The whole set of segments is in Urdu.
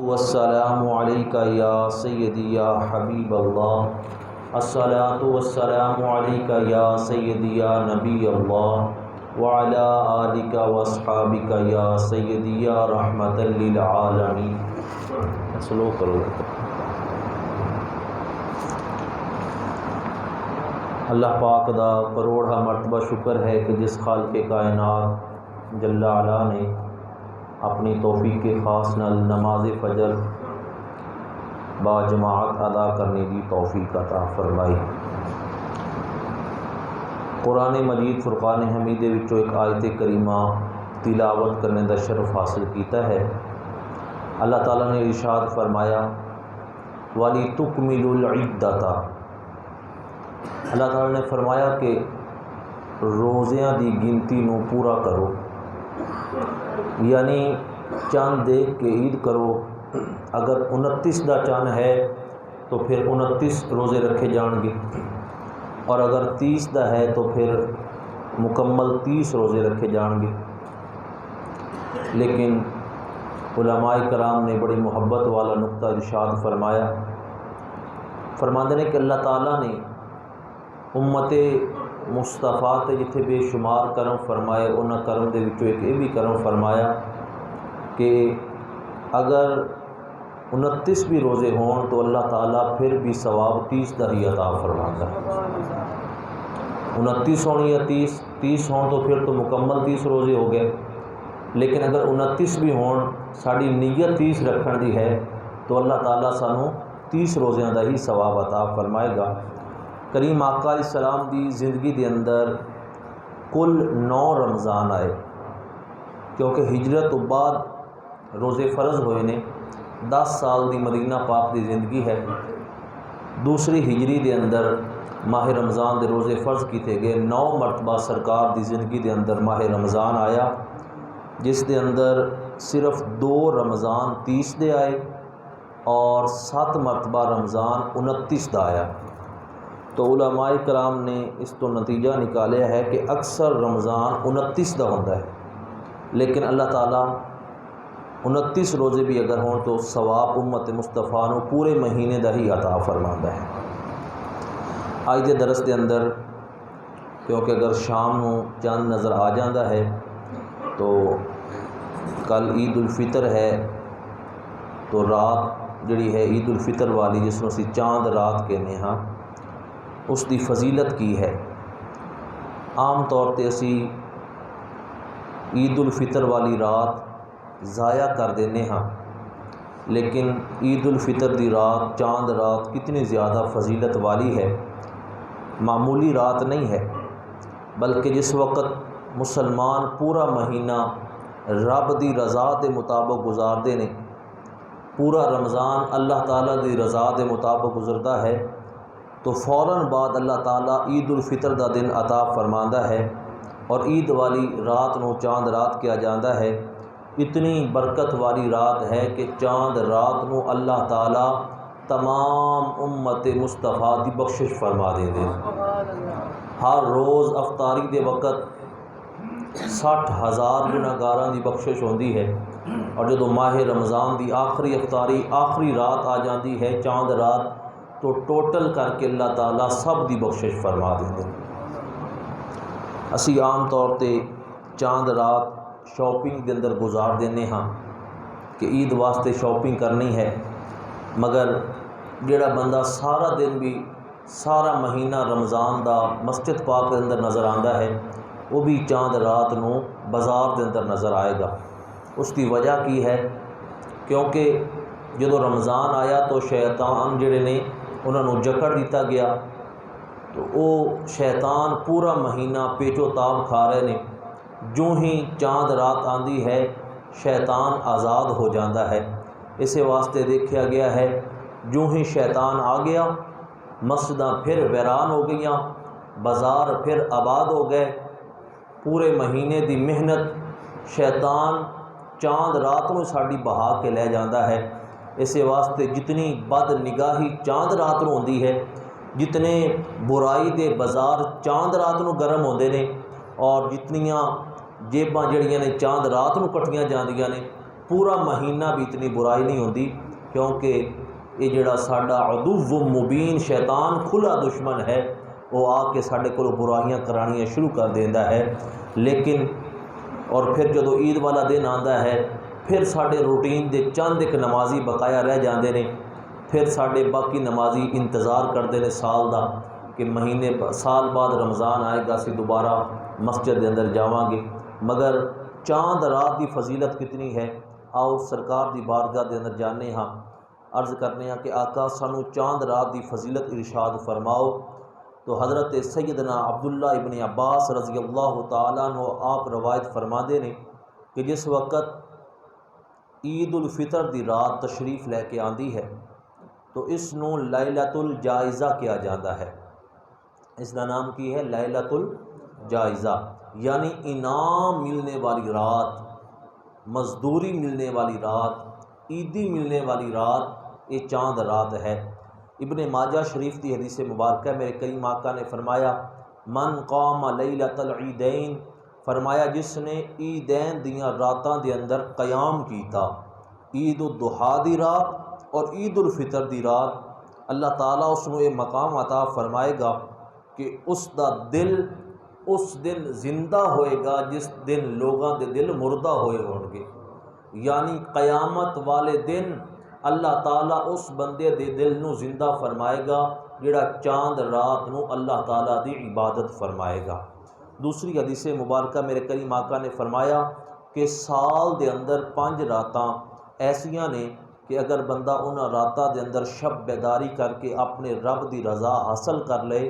والسلام علیکہ یا سیدی یا حبیب اللہ، الصلاۃ والسلام علیکہ یا سیدی یا نبی اللہ، وعلی آلک واصحابک یا سیدی یا رحمت للعالمین۔ سلو کرو۔ اللہ پاک دا کروڑا مرتبہ شکر ہے کہ جس خالق کائنات جل علا نے اپنی توفیق خاص نال نماز فجر با جماعت ادا کرنے کی توفیق عطا فرمائی۔ قرآن مجید فرقان حمید وچوں ایک آیت کریمہ تلاوت کرنے کا شرف حاصل کیتا ہے۔ اللہ تعالیٰ نے ارشاد فرمایا وَلِتُكْمِلُوا الْعِدَّةَ۔ اللہ تعالیٰ نے فرمایا کہ روزیاں دی گنتی نو پورا کرو، یعنی چاند دیکھ کے عید کرو۔ اگر 29 دا چاند ہے تو پھر 29 روزے رکھے جان گے، اور اگر 30 دا ہے تو پھر مکمل 30 روزے رکھے جان گے۔ لیکن علماء کرام نے بڑی محبت والا نقطہ ارشاد فرمایا، فرماندے نے کہ اللہ تعالیٰ نے امت مصطفیٰ تے جتھے بے شمار کرم فرمائے، انہاں کرم دے وچوں ایک یہ بھی کرم فرمایا کہ اگر 29 بھی روزے ہون تو اللہ تعالیٰ پھر بھی ثواب 30 دا ہی عطا فرماتا ہے۔ 29 ہون یا 30 ہون تو پھر تو مکمل 30 روزے ہو گئے، لیکن اگر 29 بھی ہون ساری نیت 30 رکھن دی ہے تو اللہ تعالیٰ سانوں 30 روزیاں دا ہی ثواب عطا فرمائے گا۔ کریم آقا علیہ السلام دی زندگی دے اندر کل 9 رمضان آئے، کیونکہ ہجرت تو بعد روزے فرض ہوئے نے۔ 10 سال دی مدینہ پاک دی زندگی ہے۔ دوسری ہجری دے اندر ماہ رمضان دے روزے فرض کیتے گئے۔ 9 مرتبہ سرکار دی زندگی دے اندر ماہ رمضان آیا، جس دے اندر صرف 2 رمضان 30 دے آئے اور 7 مرتبہ رمضان 29 دا آیا۔ تو علماء کرام نے اس تو نتیجہ نکالیا ہے کہ اکثر رمضان 29 دا ہوتا ہے، لیکن اللہ تعالیٰ 29 روزے بھی اگر ہوں تو ثواب امت مصطفیٰ نو پورے مہینے دا ہی عطا فرماندا ہے۔ آج دے درس دے اندر کیونکہ اگر شام نو چاند نظر آ جاندہ ہے تو کل عید الفطر ہے، تو رات جڑی ہے عید الفطر والی جس نو اسی چاند رات کہنے ہاں، اس دی فضیلت کی ہے۔ عام طور تے اسی عید الفطر والی رات ضائع کر دینے ہاں، لیکن عید الفطر دی رات چاند رات کتنی زیادہ فضیلت والی ہے، معمولی رات نہیں ہے، بلکہ جس وقت مسلمان پورا مہینہ رب دی رضا دے مطابق گزاردے نے، پورا رمضان اللہ تعالیٰ دی رضا دے مطابق گزرتا ہے، تو فوراً بعد اللہ تعالیٰ عید الفطر دا دن عطا فرماندہ ہے، اور عید والی رات نو چاند رات کیا جاندہ ہے۔ اتنی برکت والی رات ہے کہ چاند رات نو اللہ تعالیٰ تمام امت مصطفیٰ دی بخشش فرما دے دے۔ ہر روز افطاری دے وقت 60,000 گناہگاراں دی بخشش ہوندی ہے، اور جدو ماہ رمضان دی آخری افطاری آخری رات آ جاندی ہے چاند رات، تو ٹوٹل کر کے اللہ تعالیٰ سب دی بخشش فرما دے دے۔ اسی عام طور تے چاند رات شاپنگ دے اندر گزار دینے ہاں کہ عید واسطے شاپنگ کرنی ہے، مگر جڑا بندہ سارا دن بھی سارا مہینہ رمضان دا مسجد پاک دے اندر نظر آندا ہے، وہ بھی چاند رات نو بازار دے اندر نظر آئے گا۔ اس کی وجہ کی ہے؟ کیونکہ جدو رمضان آیا تو شیطان جڑے نے انہوں نے جکڑ دیتا گیا، تو وہ شیطان پورا مہینہ پیچو تاب کھا رہے نے۔ جو ہی چاند رات آندی ہے شیطان آزاد ہو جاندہ ہے۔ اسے واسطے دیکھا گیا ہے جو ہی شیطان آ گیا مسجداں پھر ویران ہو گئیاں، بازار پھر آباد ہو گئے۔ پورے مہینے دی محنت شیطان چاند رات نو ساڑی بہا کے لے جاندہ ہے۔ اسے واسطے جتنی بد نگاہی چاند رات نو ہوندی ہے، جتنے برائی دے بازار چاند رات نو گرم ہوندے نے، اور جتنیاں جیباں جڑیاں نے چاند رات نو کٹیاں جاندیاں نے، پورا مہینہ بھی اتنی برائی نہیں ہوتی، کیونکہ یہ جڑا ساڈا عدو مبین شیطان کھلا دشمن ہے، وہ آ کے ساڈے کو برائیاں کرانیاں شروع کر دیندا ہے۔ لیکن اور پھر جدو عید والا دن آندا ہے، پھر ساڈے روٹین دے چند ایک نمازی بقایا رہ جاندے نے، پھر ساڈے باقی نمازی انتظار کرتے ہیں سال دا کہ سال بعد رمضان آئے گا، اسی دوبارہ مسجد دے اندر جاواں گے۔ مگر چاند رات دی فضیلت کتنی ہے، آؤ سرکار دی بارگاہ دے اندر جانے ہاں، عرض کرنے ہاں کہ آقا سانو چاند رات دی فضیلت ارشاد فرماؤ۔ تو حضرت سیدنا عبداللہ ابن عباس رضی اللہ تعالیٰ عنہ آپ روایت فرماندے نے کہ جس وقت عید الفطر دی رات تشریف لے کے آندی ہے تو اس نو لیلۃ الجائزہ کیا جاتا ہے۔ اس کا نام کی ہے لیلۃ الجائزہ، یعنی انعام ملنے والی رات، مزدوری ملنے والی رات، عیدی ملنے والی رات، یہ چاند رات ہے۔ ابن ماجہ شریف کی حدیث مبارکہ میرے کریم آقا نے فرمایا من قام لیلۃ العیدین، فرمایا جس نے عیدین دیاں راتاں دے اندر قیام کیتا، عید الضحیٰ دی رات اور عید الفطر دی رات، اللہ تعالیٰ اس کو یہ مقام عطا فرمائے گا کہ اس دا دل اس دن زندہ ہوئے گا جس دن لوگاں دے دل مردہ ہوئے ہون گے، یعنی قیامت والے دن اللہ تعالیٰ اس بندے دے دل نو زندہ فرمائے گا جڑا چاند رات نو اللہ تعالیٰ دی عبادت فرمائے گا۔ دوسری حدیث مبارکہ میرے کریم آقا نے فرمایا کہ سال دے اندر 5 راتاں ایسیاں نے کہ اگر بندہ انہاں راتاں دے اندر شب بیداری کر کے اپنے رب دی رضا حاصل کر لے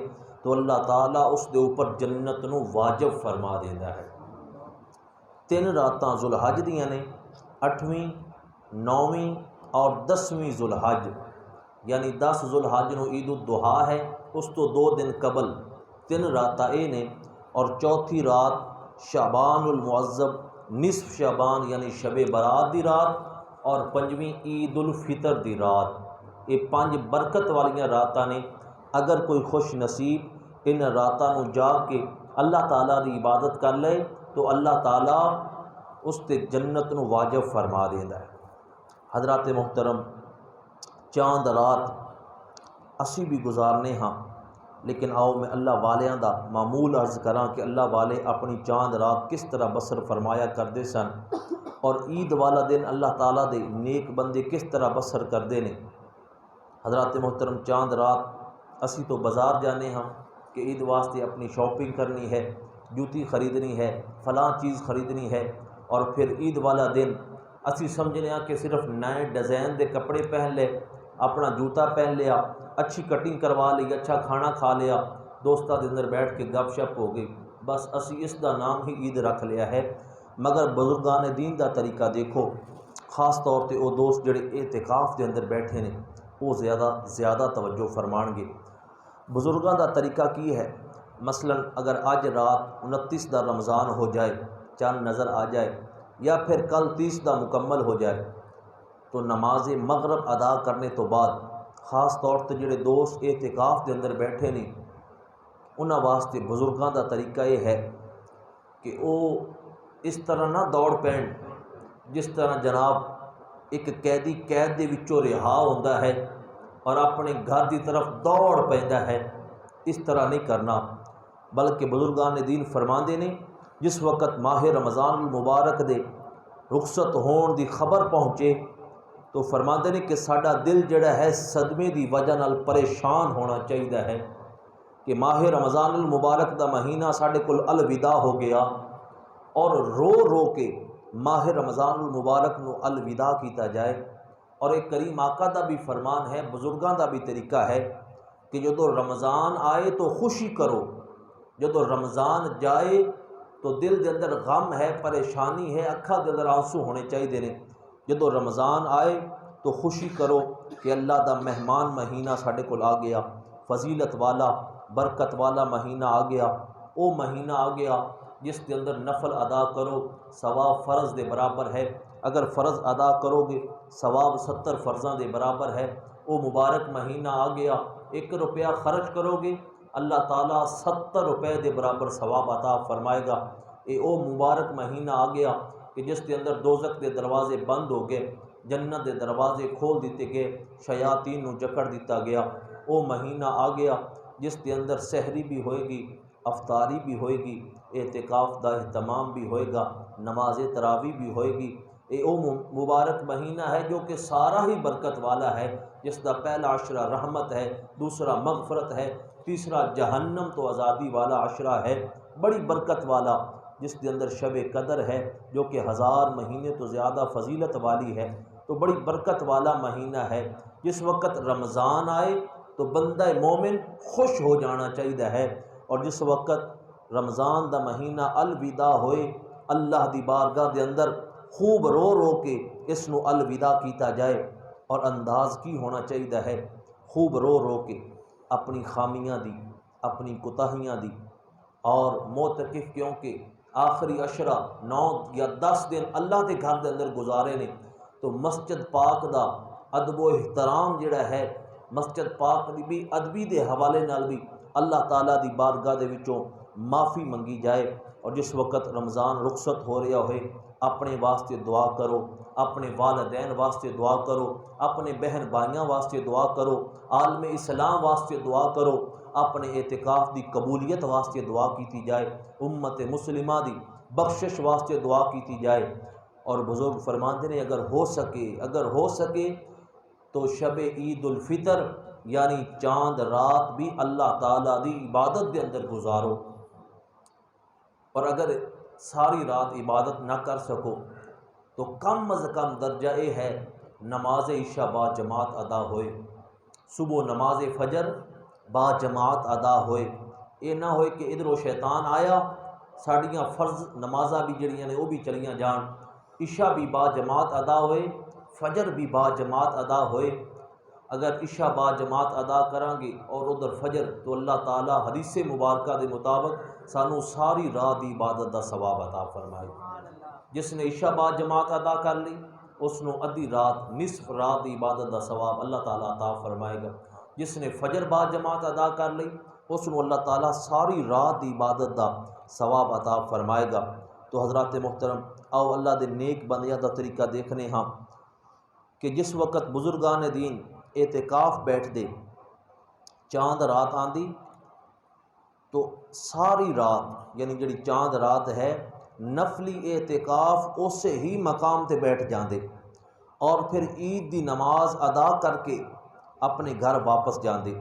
تو اللہ تعالیٰ اس دے اوپر جنت نو واجب فرما دیندا ہے۔ 3 راتاں ذوالحج دیاں نے، 8ویں، 9ویں اور 10ویں ذوالحج، یعنی 10 ذوالحج نو عید الضحیٰ ہے، اس تو 2 دن قبل 3 راتاں اے نے، اور چوتھی رات شعبان المعظم نصف شعبان یعنی شب برات دی رات، اور 5ویں عید الفطر دی رات۔ یہ 5 برکت والیاں راتاں نے، اگر کوئی خوش نصیب ان راتاں نو جا کے اللہ تعالیٰ دی عبادت کر لے تو اللہ تعالیٰ اس تے جنت نو واجب فرما دیندا ہے۔ حضرات محترم، چاند رات اسی بھی گزارنے ہاں، لیکن آؤ میں اللہ والیاں دا معمول عرض کراں کہ اللہ والے اپنی چاند رات کس طرح بسر فرمایا کرتے سن، اور عید والا دن اللہ تعالیٰ دے نیک بندے کس طرح بسر کرتے ہیں۔ حضرات محترم، چاند رات اسی تو بازار جانے ہاں کہ عید واسطے اپنی شاپنگ کرنی ہے، جوتی خریدنی ہے، فلاں چیز خریدنی ہے، اور پھر عید والا دن اسی سمجھنے ہاں کہ صرف نئے ڈیزائن دے کپڑے پہن لے، اپنا جوتا پہن لیا، اچھی کٹنگ کروا لی، اچھا کھانا کھا لیا، دوستاں دے اندر بیٹھ کے گپ شپ ہو گئی، بس اسی اس دا نام ہی عید رکھ لیا ہے۔ مگر بزرگان دین دا طریقہ دیکھو، خاص طور تے وہ دوست جڑے اعتکاف دے اندر بیٹھے نے وہ زیادہ توجہ فرمان گے۔ بزرگاں دا طریقہ کی ہے، مثلا اگر اج رات 29 دا رمضان ہو جائے، چاند نظر آ جائے، یا پھر کل 30 دا مکمل ہو جائے، تو نماز مغرب ادا کرنے تو بعد خاص طور تے جڑے دوست اعتکاف دے اندر بیٹھے نے انہاں واسطے بزرگاں دا طریقہ یہ ہے کہ وہ اس طرح نہ دوڑ پین جس طرح جناب ایک قیدی قید دے وچوں رہا ہوندا ہے اور اپنے گھر دی طرف دوڑ پیندا ہے، اس طرح نہیں کرنا، بلکہ بزرگان دین فرماندے نے جس وقت ماہ رمضان المبارک دے رخصت ہون دی خبر پہنچے تو فرماندے نے کہ ساڈا دل جڑا ہے صدمے دی وجہ نال پریشان ہونا چاہیے ہے کہ ماہ رمضان المبارک دا مہینہ ساڈے کول الوداع ہو گیا، اور رو رو کے ماہ رمضان المبارک نو الوداع کیتا جائے۔ اور ایک کریم آقا دا بھی فرمان ہے، بزرگاں دا بھی طریقہ ہے کہ جدو رمضان آئے تو خوشی کرو، جدو رمضان جائے تو دل دے اندر غم ہے، پریشانی ہے، اکھاں دے اندر آنسو ہونے چاہیے نے۔ جدو رمضان آئے تو خوشی کرو کہ اللہ دا مہمان مہینہ ساڈے کول آ گیا، فضیلت والا برکت والا مہینہ آ گیا، او مہینہ آ گیا جس کے اندر نفل ادا کرو ثواب فرض دے برابر ہے، اگر فرض ادا کرو گے ثواب 70 فرضاں دے برابر ہے۔ او مبارک مہینہ آ گیا، 1 روپیہ خرچ کرو گے اللہ تعالیٰ 70 روپے دے برابر ثواب عطا فرمائے گا۔ او مبارک مہینہ آ گیا کہ جس کے اندر دوزخ کے دروازے بند ہو گئے، جنت کے دروازے کھول دیتے گئے، شیاطین نو جکڑ دیتا گیا۔ وہ مہینہ آ گیا جس کے اندر سحری بھی ہوئے گی، افطاری بھی ہوئے گی، اعتکاف دا اہتمام بھی ہوئے گا، نماز تراویح بھی ہوئے گی۔ یہ وہ مبارک مہینہ ہے جو کہ سارا ہی برکت والا ہے، جس کا پہلا عشرہ رحمت ہے، دوسرا مغفرت ہے، تیسرا جہنم تو آزادی والا عشرہ ہے، بڑی برکت والا، جس کے اندر شب قدر ہے جو کہ 1000 مہینے تو زیادہ فضیلت والی ہے۔ تو بڑی برکت والا مہینہ ہے۔ جس وقت رمضان آئے تو بندہ مومن خوش ہو جانا چاہیے ہے، اور جس وقت رمضان دا مہینہ الوداع ہوئے، اللہ دی بارگاہ دے اندر خوب رو رو کے اس نو الوداع کیتا جائے۔ اور انداز کی ہونا چاہیے ہے، خوب رو رو کے اپنی خامیاں دی، اپنی کوتاہیاں دی۔ اور معتکف کیونکہ آخری عشرہ 9 یا 10 دن اللہ کے گھر دے اندر گزارے نے، تو مسجد پاک دا ادب و احترام جڑا ہے، مسجد پاک دی بھی ادبی دے حوالے نال بھی اللہ تعالیٰ دی بارگاہ دے وچوں معافی منگی جائے۔ اور جس وقت رمضان رخصت ہو رہا ہوئے، اپنے واسطے دعا کرو، اپنے والدین واسطے دعا کرو، اپنے بہن بھائیاں واسطے دعا کرو، عالم اسلام واسطے دعا کرو، اپنے اعتکاف دی قبولیت واسطے دعا کیتی جائے، امت مسلمہ دی بخشش واسطے دعا کیتی جائے۔ اور بزرگ فرماندے نے اگر ہو سکے تو شب عید الفطر یعنی چاند رات بھی اللہ تعالیٰ دی عبادت دے اندر گزارو۔ اور اگر ساری رات عبادت نہ کر سکو تو کم از کم درجہ یہ ہے نماز عشاء با جماعت ادا ہوئے، صبح نماز فجر با جماعت ادا ہوئے۔ یہ نہ ہوئے کہ ادھروں شیطان آیا، ساڑیاں فرض نمازاں بھی جڑیاں نے وہ بھی چلیاں جان، عشاء بھی با جماعت ادا ہوئے، فجر بھی با جماعت ادا ہوئے۔ اگر عشاء با جماعت ادا کریں گے اور ادھر فجر، تو اللہ تعالیٰ حدیث مبارکہ دے مطابق سانو ساری رات دی عبادت دا ثواب عطا فرمائے۔ جس نے عشاء با جماعت ادا کر لی اس نو ادھی رات نصف رات دی عبادت دا ثواب اللہ تعالیٰ عطا فرمائے گا۔ جس نے فجر با جماعت ادا کر لی اس نو اللہ تعالیٰ ساری رات دی عبادت دا ثواب عطا فرمائے گا۔ تو حضرات محترم، آؤ اللہ دے نیک بندیاں دا طریقہ دیکھنے ہاں کہ جس وقت بزرگان دین اعتکاف بیٹھ دے، چاند رات آندی تو ساری رات یعنی جڑی چاند رات ہے نفلی اعتکاف اسے ہی مقام تے بیٹھ جاندے، اور پھر عید دی نماز ادا کر کے اپنے گھر واپس جاندے۔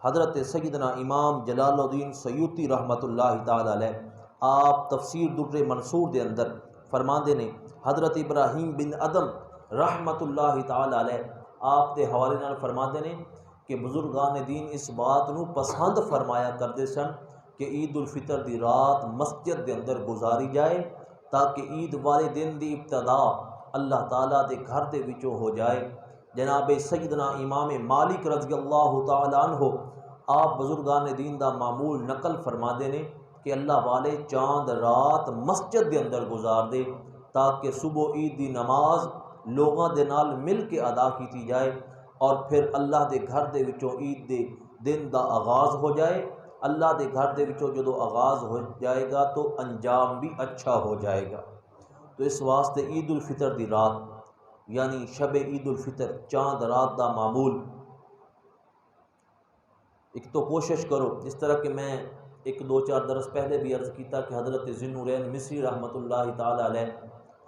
حضرت سیدنا امام جلال الدین سیوطی رحمۃ اللہ تعالی علیہ آپ تفسیر در منصور دے اندر فرماندے نے، حضرت ابراہیم بن ادم رحمۃ اللہ تعالی علیہ آپ دے حوالے نال فرماندے نے کہ بزرگان دین اس بات نو پسند فرمایا کرتے سن کہ عید الفطر دی رات مسجد دے اندر گزاری جائے، تاکہ عید والے دن دی ابتدا اللہ تعالیٰ دے گھر دے وچوں ہو جائے۔ جناب سیدنا امام مالک رضی اللہ تعالیٰ عنہ آپ بزرگان دین دا معمول نقل فرماندے نے کہ اللہ والے چاند رات مسجد دے اندر گزار دے، تاکہ صبح عید دی نماز لوگاں دے نال مل کے ادا کیتی جائے، اور پھر اللہ دے گھر دے وچوں عید دے دن دا آغاز ہو جائے۔ اللہ دے گھر دے وچوں جدو آغاز ہو جائے گا تو انجام بھی اچھا ہو جائے گا۔ تو اس واسطے عید الفطر دی رات یعنی شب عید الفطر چاند رات دا معمول ایک تو کوشش کرو، جس طرح کہ میں 1-2-4 درس پہلے بھی عرض کیتا کہ حضرت ذی النورین مصری رحمۃ اللہ تعالی علیہ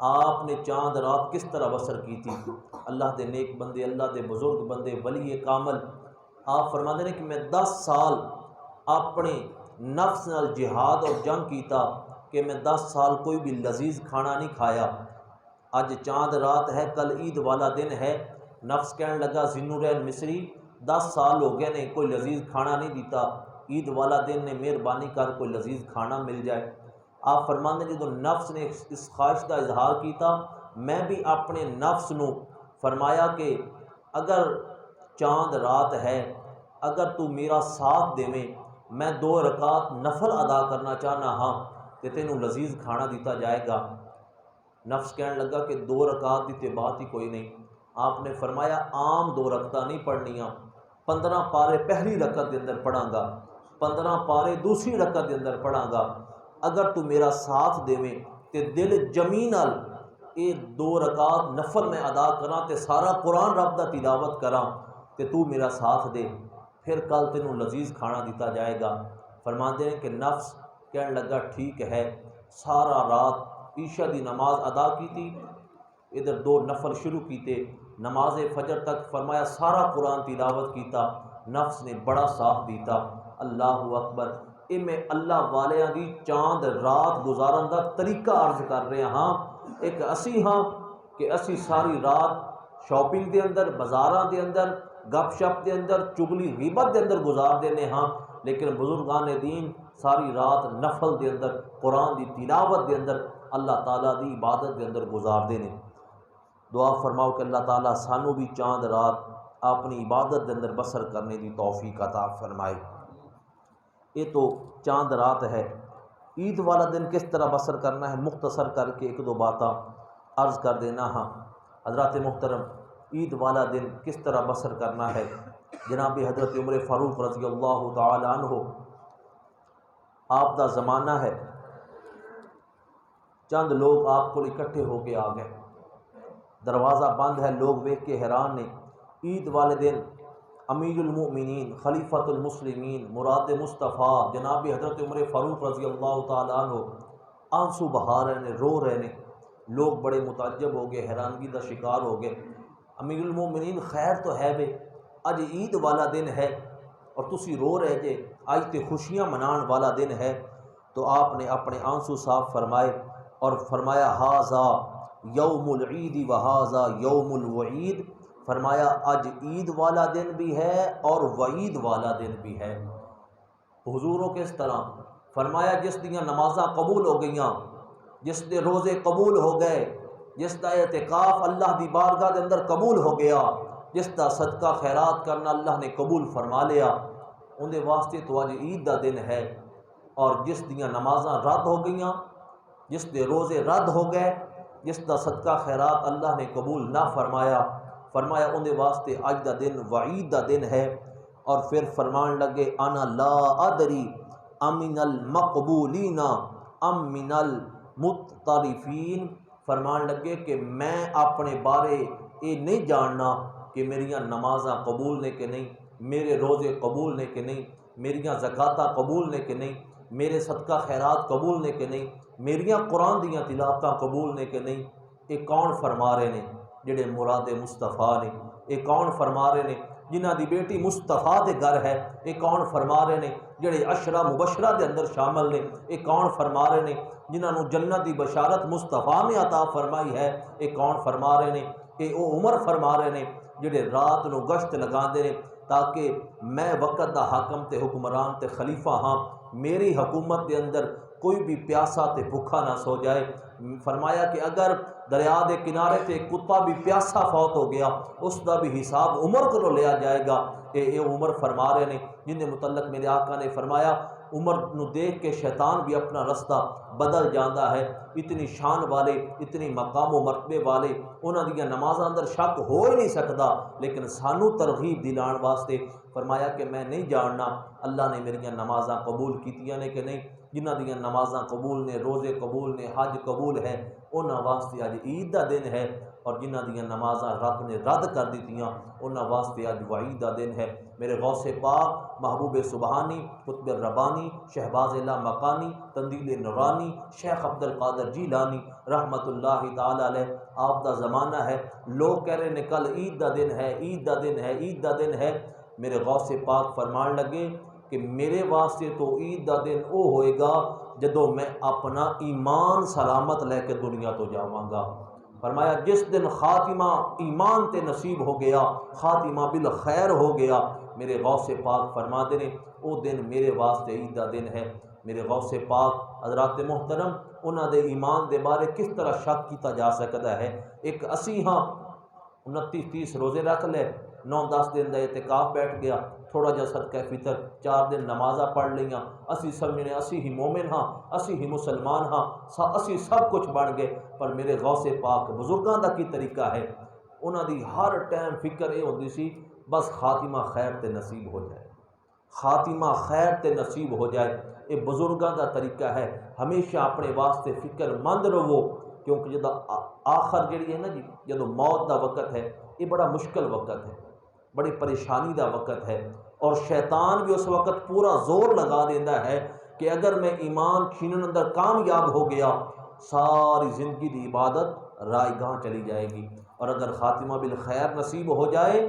آپ نے چاند رات کس طرح بسر کی تھی۔ اللہ دے نیک بندے، اللہ دے بزرگ بندے، ولی کامل، آپ فرماتے ہیں کہ میں 10 سال اپنے نفس نال جہاد اور جنگ کیتا کہ میں 10 سال کوئی بھی لذیذ کھانا نہیں کھایا۔ اج چاند رات ہے، کل عید والا دن ہے، نفس کہنے لگا ذی النورین مصری 10 سال ہو گئے نے کوئی لذیذ کھانا نہیں دیتا، عید والا دن نے مہربانی کر کوئی لذیذ کھانا مل جائے۔ آپ فرماندے جدو نفس نے اس خواہش کا اظہار کیتا، میں بھی اپنے نفس نو فرمایا کہ اگر چاند رات ہے، اگر تو میرا ساتھ دیویں، میں 2 رکعت نفل ادا کرنا چاہنا ہاں کہ تینوں لذیذ کھانا دیتا جائے گا۔ نفس کہنے لگا کہ 2 رکعت دی تے بات ہی کوئی نہیں۔ آپ نے فرمایا عام 2 رکعتاں نہیں پڑھنیاں، 15 پارے پہلی رکعت دے اندر پڑھاں گا، 15 پارے دوسری رکعت دے اندر پڑھاں گا۔ اگر تو میرا ساتھ دیویں تے دل جمی نال یہ 2 رکعت نفل میں ادا کراں تے سارا قرآن رب دا تلاوت کراں تے تو میرا ساتھ دے، پھر کل تینوں لذیذ کھانا دیتا جائے گا۔ فرماندے ہیں کہ نفس کہنے لگا ٹھیک ہے، سارا رات عشاء دی نماز ادا کی تھی، ادھر 2 نفل شروع کیتے، نماز فجر تک فرمایا سارا قرآن تلاوت کیتا، نفس نے بڑا ساتھ دیتا۔ اللہ اکبر۔ اے میں اللہ والیاں دی چاند رات گزارن دا طریقہ عرض کر رہے ہاں۔ ایک اسی ہاں کہ اسی ساری رات شاپنگ دے اندر، بازاراں دے اندر، گپ شپ دے اندر، چگلی غیبت دے اندر گزار دینے ہاں، لیکن بزرگان دین ساری رات نفل دے اندر، قرآن دی تلاوت دے اندر، اللہ تعالیٰ دی عبادت دے اندر گزار دینے۔ دعا فرماؤ کہ اللہ تعالیٰ سانو بھی چاند رات اپنی عبادت دے اندر بسر کرنے دی توفیق عطا فرمائے۔ یہ تو چاند رات ہے۔ عید والا دن کس طرح بسر کرنا ہے، مختصر کر کے 1-2 باتاں عرض کر دینا ہاں۔ حضرات محترم، عید والا دن کس طرح بسر کرنا ہے، جناب حضرت عمر فاروق رضی اللہ تعالی عنہ، آپ دا زمانہ ہے، چند لوگ آپ کو اکٹھے ہو کے آ گئے، دروازہ بند ہے، لوگ ویکھ کے حیران نے۔ عید والے دن امیر المؤمنین، خلیفۃ المسلمین، مراد مصطفیٰ جناب حضرت عمر فاروق رضی اللہ تعالیٰ عنہ آنسو بہا رہے ہیں، رو رہے ہیں، لوگ بڑے متعجب ہو گئے، حیرانگی کا شکار ہو گئے۔ امیر المؤمنین خیر تو ہے بے، اج عید والا دن ہے اور تسی رو رہے جے، آج تے خوشیاں منان والا دن ہے۔ تو آپ نے اپنے آنسو صاف فرمائے اور فرمایا ہاذا یوم العید و ہاذا یوم الوعید، فرمایا آج عید والا دن بھی ہے اور وعید والا دن بھی ہے۔ حضوروں کس طرح فرمایا جس دیاں نمازاں قبول ہو گئیاں، جس دے روزے قبول ہو گئے، جس دا اعتکاف اللہ دی بارگاہ دے اندر قبول ہو گیا، جس دا صدقہ خیرات کرنا اللہ نے قبول فرما لیا، ان دے واسطے تو آج عید دا دن ہے۔ اور جس دیاں نمازاں رد ہو گئیاں، جس دے روزے رد ہو گئے، جس دا صدقہ خیرات اللہ نے قبول نہ فرمایا، فرمایا ان دے واسطے آج دا دن وعید دا دن ہے۔ اور پھر فرمان لگے انا لا ادری امن المقبولین ام من المتطرفین، فرمان لگے کہ میں اپنے بارے یہ نہیں جاننا کہ میریاں نمازاں قبول نے کہ نہیں، میرے روزے قبول نے کہ نہیں، میریاں زکاتاں قبول نے کہ نہیں، میرے صدقہ خیرات قبول نے کہ نہیں، میریاں قرآن دیاں تلاوتاں قبول نے کہ نہیں۔ یہ کون فرما رہے نے؟ جڑے مراد مصطفیٰ نے۔ یہ کون فرما رہے نے؟ جنہ دی بیٹی مصطفیٰ دے گھر ہے۔ یہ کون فرما رہے نے؟ جڑے عشرہ مبشرہ دے اندر شامل نے۔ یہ کون فرما رہے نے؟ جنہاں نو جنت دی بشارت مصطفیٰ نے عطا فرمائی ہے۔ یہ کون فرما رہے نے؟ یہ او عمر فرما رہے نے جڑے رات نو گشت لگاندے نے تاکہ میں وقت دا حاکم تے حکمران تے خلیفہ ہاں، میری حکومت دے اندر کوئی بھی پیاسا تے بھوکا نہ سو جائے۔ فرمایا کہ اگر دریا دے کنارے تے کتا بھی پیاسا فوت ہو گیا، اس دا بھی حساب عمر کو لیا جائے گا۔ اے عمر فرما رہے نے جن کے متعلق میرے آقا نے فرمایا عمر نو دیکھ کے شیطان بھی اپنا رستہ بدل جاندہ ہے۔ اتنی شان والے، اتنی مقام و مرتبے والے، انہاں دیاں نمازاں اندر شک ہو ہی نہیں سکتا، لیکن سانو ترغیب دلان واسطے فرمایا کہ میں نہیں جاننا اللہ نے میریاں نمازاں قبول کیتیاں نے کہ نہیں۔ جنہ دیاں نمازاں قبول نے، روزے قبول نے، حج قبول ہے، انہاں واسطے اج عید دا دن ہے، اور جنہ دیاں نمازاں رب نے رد کر دیتیاں انہاں واسطے اج وعید دا دن ہے۔ میرے غوث پاک محبوب سبحانی قطب ربانی شہباز لامکانی تندیل نورانی شیخ عبد القادر جیلانی رحمت اللہ تعالی علیہ، آپ دا زمانہ ہے، لوگ کہہ رہے ہیں کل عید دا دن ہے، عید دا دن ہے، عید دا دن ہے۔ میرے غوث پاک فرمان لگے کہ میرے واسطے تو عید دا دن او ہوئے گا جدوں میں اپنا ایمان سلامت لے کے دنیا تو جاواں گا۔ فرمایا جس دن خاتمہ ایمان تے نصیب ہو گیا، خاتمہ بالخیر ہو گیا، میرے غوث پاک فرماتے ہیں او دن میرے واسطے عید دا دن ہے۔ میرے غوث پاک حضرات محترم انہاں دے ایمان دے بارے کس طرح شک کیتا جا سکتا ہے؟ ایک اسی ہاں 29-30 روزے رکھ لے، 9-10 دن دا اعتکاف بیٹھ گیا، تھوڑا جا صدقہ فطر، 4 دن نمازاں پڑھ لیاں، اسی سمجھنے اسی ہی مومن ہاں، اسی ہی مسلمان ہاں، اسی سب کچھ بن گئے۔ پر میرے غوث پاک بزرگاں دا کی طریقہ ہے، انہاں دی ہر ٹائم فکر یہ ہوندی سی بس خاتمہ خیر تے نصیب ہو جائے، خاتمہ خیر تے نصیب ہو جائے۔ یہ بزرگاں دا طریقہ ہے، ہمیشہ اپنے واسطے فکر مند رہو کیونکہ جدو آخر جڑی ہے نا جی، جدو موت دا وقت ہے، یہ بڑا مشکل وقت ہے، بڑی پریشانی دا وقت ہے، اور شیطان بھی اس وقت پورا زور لگا دیتا ہے کہ اگر میں ایمان چھینن اندر کامیاب ہو گیا، ساری زندگی دی عبادت رائے گاہ چلی جائے گی، اور اگر خاتمہ بالخیر نصیب ہو جائے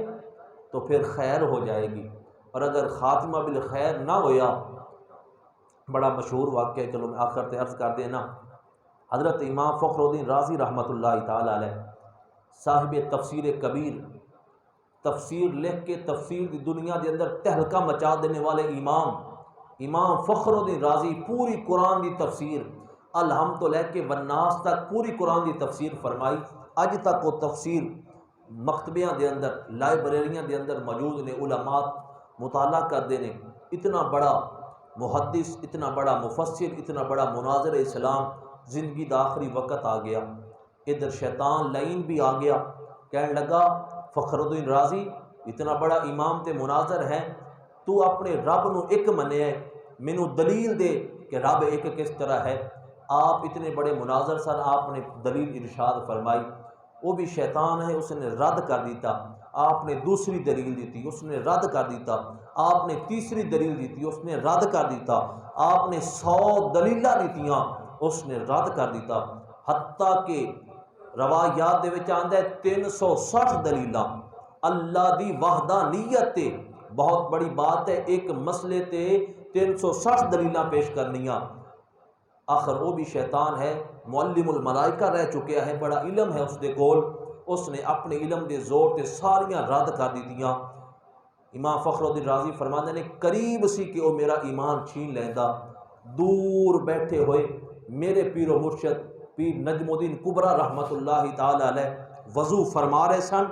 تو پھر خیر ہو جائے گی، اور اگر خاتمہ بالخیر نہ ہویا، بڑا مشہور واقعہ ہے، چلو میں آخر تے عرض کر دینا، حضرت امام فخر الدین رازی رحمۃ اللہ تعالی علیہ، صاحب تفسیر کبیر، تفسیر لکھ کے تفسیر دی دنیا دے اندر تہلکہ مچا دینے والے امام فخر الدین رازی پوری قرآن دی تفسیر الحمد تو لے کے والناس تک پوری قرآن دی تفسیر فرمائی۔ اج تک وہ تفسیر مکتبیاں دے اندر، لائبریریاں دے اندر موجود نے، علماء مطالعہ کرتے ہیں۔ اتنا بڑا محدث، اتنا بڑا مفسر، اتنا بڑا مناظر اسلام، زندگی دا آخری وقت آ گیا، ادھر شیطان لعین بھی آ گیا، کہنے لگا فخر الدین رازی اتنا بڑا امام تے مناظر ہے، تو اپنے رب نو ایک منیا ہے، مینو دلیل دے کہ رب ایک کس طرح ہے۔ آپ اتنے بڑے مناظر سن، آپ نے دلیل ارشاد فرمائی، وہ بھی شیطان ہے، اس نے رد کر دیتا۔ آپ نے دوسری دلیل دیتی، اس نے رد کر دیتا۔ آپ نے تیسری دلیل دیتی، اس نے رد کر دیتا۔ آپ نے 100 دلیلاں دیتیاں، اس نے رد کر دیتا، حتیٰ کہ روایات دے وچ آندا ہے 360 دلیلاں اللہ دی وحدانیت تے، بہت بڑی بات ہے، ایک مسئلے تے 360 دلیلاں پیش کرنیاں۔ آخر وہ بھی شیطان ہے، معلم الملائکہ رہ چکیا ہے، بڑا علم ہے اس دے کول، اس نے اپنے علم دے زور تے ساریاں رد کر دیتیاں۔ امام فخر الدین رازی فرماندے نے قریب سی کہ وہ میرا ایمان چھین لیندا، دور بیٹھے ہوئے میرے پیر و مرشد پیر نجم الدین کبرا رحمت اللہ تعالی علیہ وضو فرما رہے سن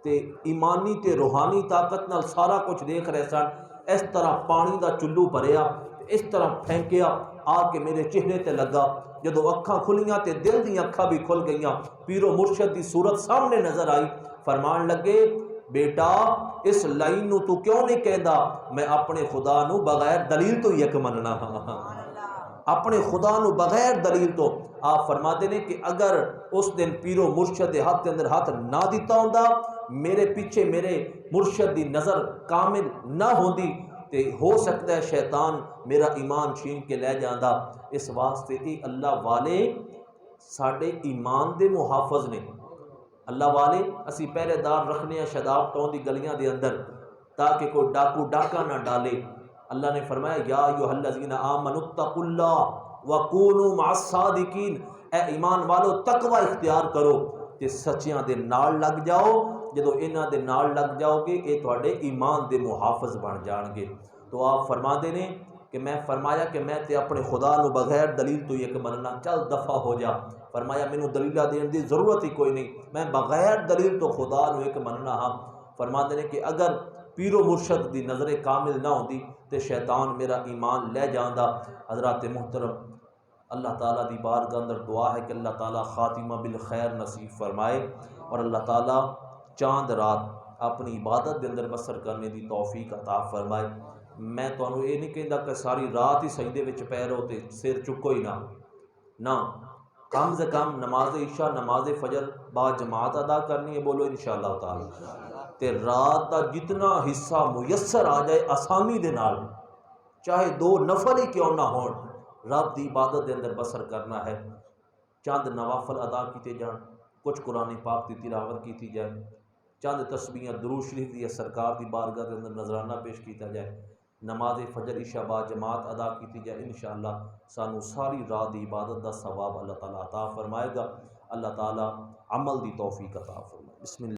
تے ایمانی تے روحانی طاقت نال سارا کچھ دیکھ رہے سن۔ اس طرح پانی دا چلو بھریا، اس طرح پھینکیا، آ کے میرے چہرے تے لگا، جدو اکھاں کھلیاں تے دل دی اکھاں بھی کھل گئیاں، پیر و مرشد دی صورت سامنے نظر آئی، فرمان لگے بیٹا اس لائن نو تو کیوں نہیں کہندا میں اپنے خدا نو بغیر دلیل تو یک مننا ہاں، اپنے خدا نو بغیر دلیل تو۔ آپ فرماتے ہیں کہ اگر اس دن پیر و مرشد دے ہاتھ کے اندر ہاتھ نہ دیتا ہوندا، میرے پیچھے میرے مرشد دی نظر کامل نہ ہوندی تے ہو سکتا ہے شیطان میرا ایمان چھین کے لے جاندا۔ اس واسطے ہی اللہ والے ساڈے ایمان دے محافظ نے، اللہ والے اسی پہرے دار رکھنے ہیں شاداب ٹاؤن دی گلیاں دے اندر تاکہ کوئی ڈاکو ڈاکہ نہ ڈالے۔ اللہ نے فرمایا یا ایھا الذین آمنوا اتقوا اللہ وکونوا مع الصادقین، اے ایمان والو تقوی اختیار کرو تے سچیاں دے نال لگ جاؤ، جدو انہاں دے نال لگ جاؤ گے اے تواڈے ایمان دے محافظ بن جان گے۔ تو آپ فرما دے نے کہ میں فرمایا کہ میں تے اپنے خدا نو بغیر دلیل تو یک مننا، چل دفع ہو جا۔ فرمایا مینوں دلیلہ دین دی ضرورت ہی کوئی نہیں، میں بغیر دلیل تو خدا نو ایک مننا ہاں۔ فرما دے نے کہ اگر پیر و مرشد دی نظر کامل نہ ہوندی تے شیطان میرا ایمان لے جاندا۔ حضرات محترم، اللہ تعالیٰ دی بارگاہ اندر دعا ہے کہ اللہ تعالیٰ خاتمہ بالخیر نصیب فرمائے، اور اللہ تعالیٰ چاند رات اپنی عبادت دے اندر بسر کرنے دی توفیق عطا فرمائے۔ میں تانوں یہ نہیں کہندا کہ ساری رات ہی سجدے وچ پے رہو تے سر چکو ہی نہ، کم سے کم نماز عشاء نماز فجر با جماعت ادا کرنی ہے، بولو انشاءاللہ تعالی، تے رات دا جتنا حصہ میسر آ جائے آسانی دے نال، چاہے 2 نفل ہی کیوں نہ ہون، رب دی عبادت دے اندر بسر کرنا ہے۔ چند نوافل ادا کیتے جان، کچھ قرآن پاک دی تلاوت کیتی جائے، چند تسبیحاں درود شریف دی سرکار دی بارگاہ دے اندر نذرانہ پیش کیتا جائے، نماز فجر عشاء با جماعت ادا کیتی جائے، انشاءاللہ سانو ساری رات دی عبادت دا ثواب اللہ تعالیٰ عطا فرمائے گا۔ اللہ تعالیٰ عمل دی توفیق عطا فرمائے۔ بسم اللہ۔